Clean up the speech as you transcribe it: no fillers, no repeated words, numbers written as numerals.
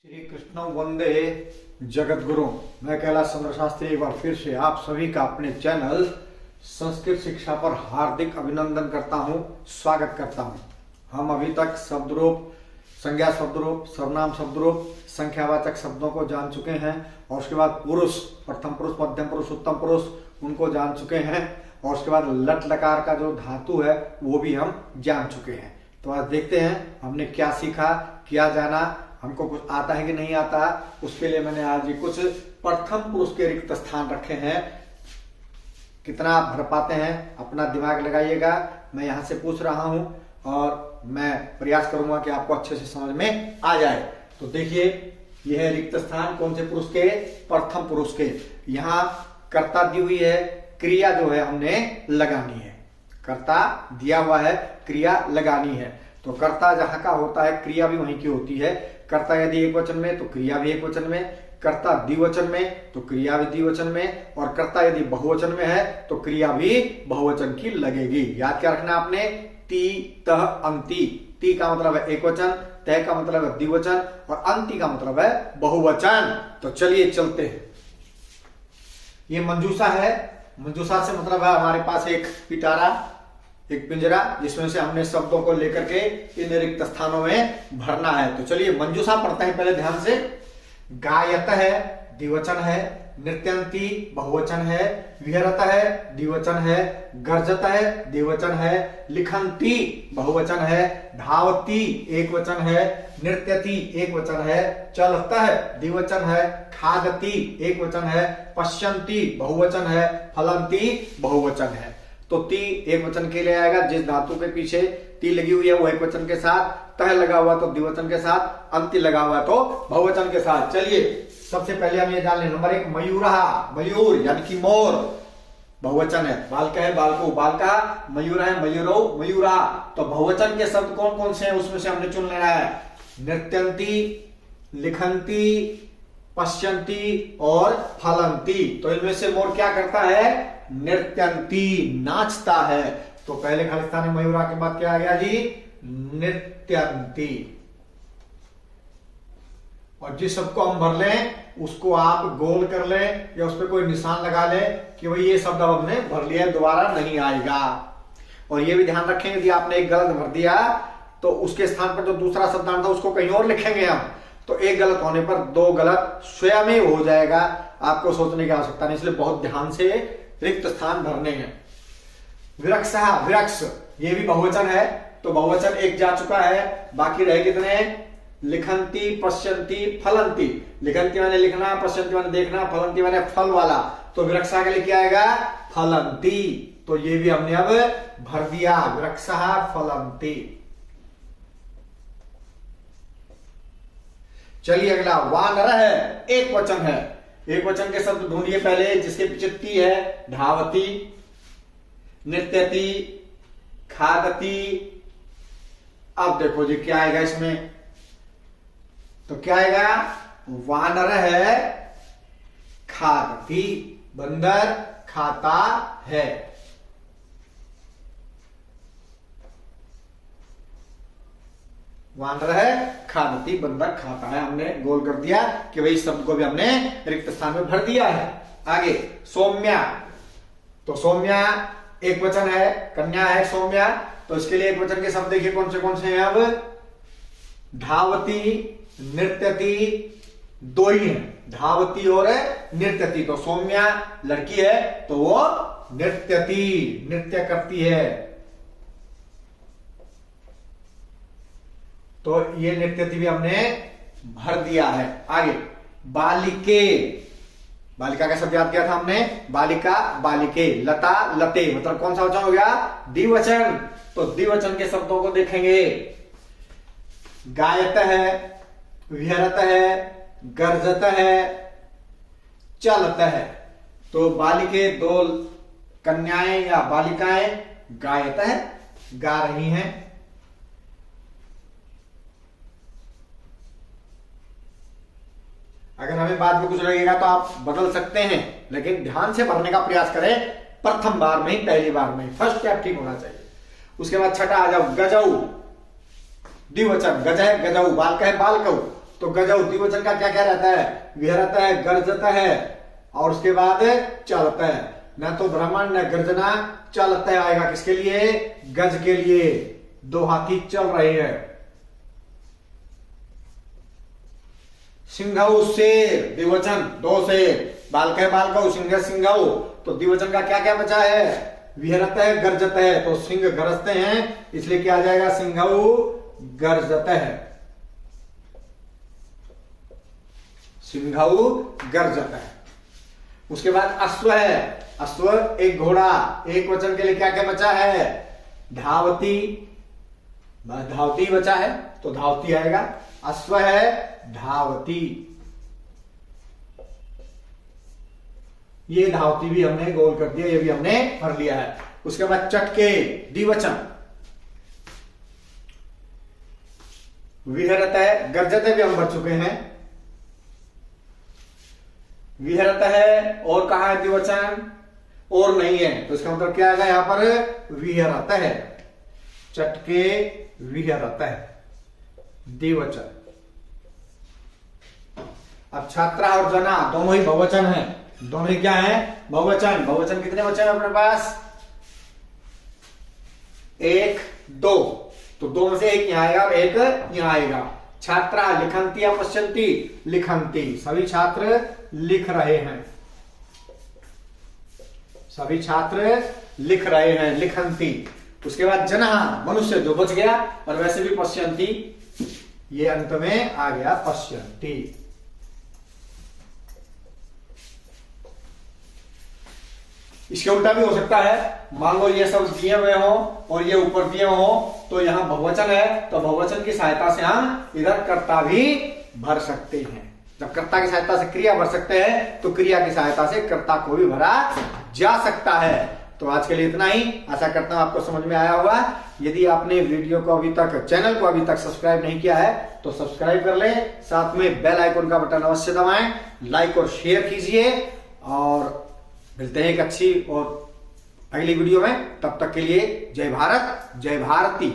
श्री कृष्ण वंदे जगत गुरु। मैं कैलाश चंद्र शास्त्री एक बार फिर से आप सभी का अपने चैनल संस्कृत शिक्षा पर हार्दिक अभिनंदन करता हूं, स्वागत करता हूं। हम अभी तक शब्द रूप, संज्ञा शब्द रूप, सर्वनाम शब्द रूप, संख्यावाचक शब्दों को जान चुके हैं और उसके बाद पुरुष, प्रथम पुरुष, मध्यम पुरुष, उत्तम पुरुष, उनको जान चुके हैं और उसके बाद लट लकार का जो धातु है वो भी हम जान चुके हैं। तो आज देखते हैं हमने क्या सीखा, क्या जाना, हमको कुछ आता है कि नहीं आता। उसके लिए मैंने आज ये कुछ प्रथम पुरुष के रिक्त स्थान रखे हैं। कितना आप भर पाते हैं अपना दिमाग लगाइएगा। मैं यहाँ से पूछ रहा हूं और मैं प्रयास करूंगा कि आपको अच्छे से समझ में आ जाए। तो देखिए, यह है रिक्त स्थान कौन से पुरुष के? प्रथम पुरुष के। यहाँ कर्ता दी हुई है, क्रिया जो है हमने लगानी है। कर्ता दिया हुआ है, क्रिया लगानी है। तो कर्ता जहां का होता है क्रिया भी वहीं की होती है। कर्ता यदि एक वचन में तो क्रिया भी एक वचन में, कर्ता द्विवचन में तो क्रिया भी द्विवचन में, और कर्ता यदि बहुवचन में है तो क्रिया भी बहुवचन की लगेगी। याद क्या रखना आपने? ती, तह, अंति। ती का मतलब है एक वचन, तह का मतलब है द्विवचन और अंति का मतलब है बहुवचन। तो चलिए चलते हैं। ये मंजूषा है। मंजूषा से मतलब है हमारे पास एक पिटारा, एक पिंजरा, जिसमें से हमने शब्दों को लेकर के इन रिक्त स्थानों में भरना है। तो चलिए मंजूषा पढ़ते हैं पहले ध्यान से। गायत है, द्विवचन है। नृत्यंती बहुवचन है। विहरत है, द्विवचन है। गर्जत है, द्विवचन है। लिखंती बहुवचन है। धावती एक वचन है। नृत्यति एक वचन है। चलता है, द्विवचन है। खादती एक वचन है। पश्यंती बहुवचन है। फलंती बहुवचन है। तो ती एक वचन के लिए आएगा। जिस धातु के पीछे ती लगी हुई है वो एक वचन के साथ, तह लगा हुआ तो द्विवचन के साथ, अंति लगा हुआ तो बहुवचन के साथ। चलिए सबसे पहले हम ये जान लें। नंबर एक, मयूरा। मयूर यानी कि मोर बहुवचन है। बालका है, बालको, बालका। मयूर है, मयूरो, मयूरा। तो बहुवचन के शब्द कौन कौन से हैं उसमें से हमने चुन लेना है। नृत्यंती, लिखंती, पश्यंती और फलंती। तो इनमें से मोर क्या करता है? नृत्यंती, नाचता है। तो पहले खालिस्तानी मयूरा के बाद क्या आ गया जी? नृत्यंती। और जिस शब्द को हम भर लें उसको आप गोल कर लें या उस पर कोई निशान लगा लें कि भाई ये शब्द अब हमने भर लिया, दोबारा नहीं आएगा। और ये भी ध्यान रखें, यदि आपने एक गलत भर दिया तो उसके स्थान पर जो दूसरा शब्द आना था उसको कहीं और लिखेंगे हम, तो एक गलत होने पर दो गलत स्वयं ही हो जाएगा। आपको सोचने की आवश्यकता नहीं, इसलिए बहुत ध्यान से रिक्त स्थान भरने हैं। विरक्षा, वृक्ष, ये भी बहुवचन है। तो बहुवचन एक जा चुका है, बाकी रहे कितने? लिखंती, पश्यंती, फलंती। लिखंती माने लिखना, पश्यंती माने देखना, फलंती माने फल वाला। तो विरक्षा के लिए क्या आएगा? फलंती। तो ये भी हमने अब भर दिया, विरक्षा फलंती। चलिए अगला, वानर है, एक वचन है। एक वचन के शब्द ढूंढिए पहले जिसके पीछे ती है। धावती, नृत्यति, खादती। अब देखो जी क्या आएगा इसमें? तो क्या आएगा? वानर है, खादती। बंदर खाता है। वानर है, खादती, बंदर खाता है। हमने गोल कर दिया कि भाई शब्द को भी हमने रिक्त स्थान में भर दिया है। आगे सौम्या। तो सौम्या एक वचन है, कन्या है सौम्या। तो इसके लिए एक वचन के शब्द देखिए कौन से हैं अब? धावती, नृत्यति, दो ही है, धावती और नृत्यति। तो सौम्या लड़की है तो वो नृत्यति, नृत्य करती है। तो ये नृत्यति भी हमने भर दिया है। आगे बालिके। बालिका का शब्द याद किया था हमने। बालिका, बालिके। लता, लते। मतलब कौन सा वचन हो गया? द्विवचन। तो द्विवचन के शब्दों को देखेंगे। गायत है, विहरत है, गर्जत है, चलत है। तो बालिके दो कन्याएं या बालिकाएं, गायत है गा रही हैं। अगर हमें बाद में कुछ लगेगा तो आप बदल सकते हैं, लेकिन ध्यान से भरने का प्रयास करें। प्रथम बार में ही, पहली बार में फर्स्ट स्टेप ठीक होना चाहिए। उसके बाद छठा आ जाओ, गजऊ। द्विवचन, गज है गजऊ, बालक है बालकऊ। तो गजौ द्विवचन का क्या क्या रहता है? विहरत है, गर्जत है और उसके बाद चलत है। न तो भ्रमण न गर्जना, चलत है आएगा किसके लिए? गज के लिए। दो हाथी चल रहे हैं। सिंघऊ शेर, द्विवचन, दो शेर। बालक बालकऊ, सिंह सिंघऊ, तो द्विवचन का क्या क्या बचा है? विहरत है, गर्जत है, तो सिंह गरजते हैं, इसलिए क्या आ जाएगा? सिंघऊ गर्जत है, सिंघऊ गर्जत है। उसके बाद अश्व है। अश्व एक घोड़ा। एक वचन के लिए क्या क्या बचा है? धावती, धावती बचा है तो धावती आएगा। अश्व है, धावती। ये धावती भी हमने गोल कर दिया, ये भी हमने भर लिया है। उसके बाद चटके, द्विवचन। विहरत है, गर्जत भी हम भर चुके हैं। विहरत है और कहा है द्विवचन? और नहीं है, तो इसका मतलब क्या आएगा यहां पर? विहरत है। चटके विहरत है, द्विवचन। अब छात्रा और जना दोनों ही बहुवचन है। दोनों ही क्या है? बहुवचन। बहुवचन कितने बचे हैं अपने पास? एक, दो, तो दो में से एक यहां आएगा और एक यहां आएगा। छात्रा लिखंती या पश्यंती? लिखंती। सभी छात्र लिख रहे हैं, सभी छात्र लिख रहे हैं, लिखंती। उसके बाद जना, मनुष्य जो बच गया, और वैसे भी पश्यंती, ये अंत में आ गया पश्यंती। इसके उल्टा भी हो सकता है। मान लो ये सब दिए हुए हो और ये ऊपर दिए हो, तो यहां बहुवचन है, तो बहुवचन की सहायता से हम इधर कर्ता भी भर सकते हैं। जब कर्ता की सहायता से क्रिया भर सकते हैं, तो क्रिया की सहायता से कर्ता को भी भरा जा सकता है। तो आज के लिए इतना ही। आशा करता हूं आपको समझ में आया होगा। यदि आपने वीडियो को अभी तक, चैनल को अभी तक सब्सक्राइब नहीं किया है, तो सब्सक्राइब कर ले। साथ में बेल आइकन का बटन अवश्य दबाएं, लाइक और शेयर कीजिए, और मिलते हैं एक अच्छी और अगली वीडियो में। तब तक के लिए जय भारत, जय भारती।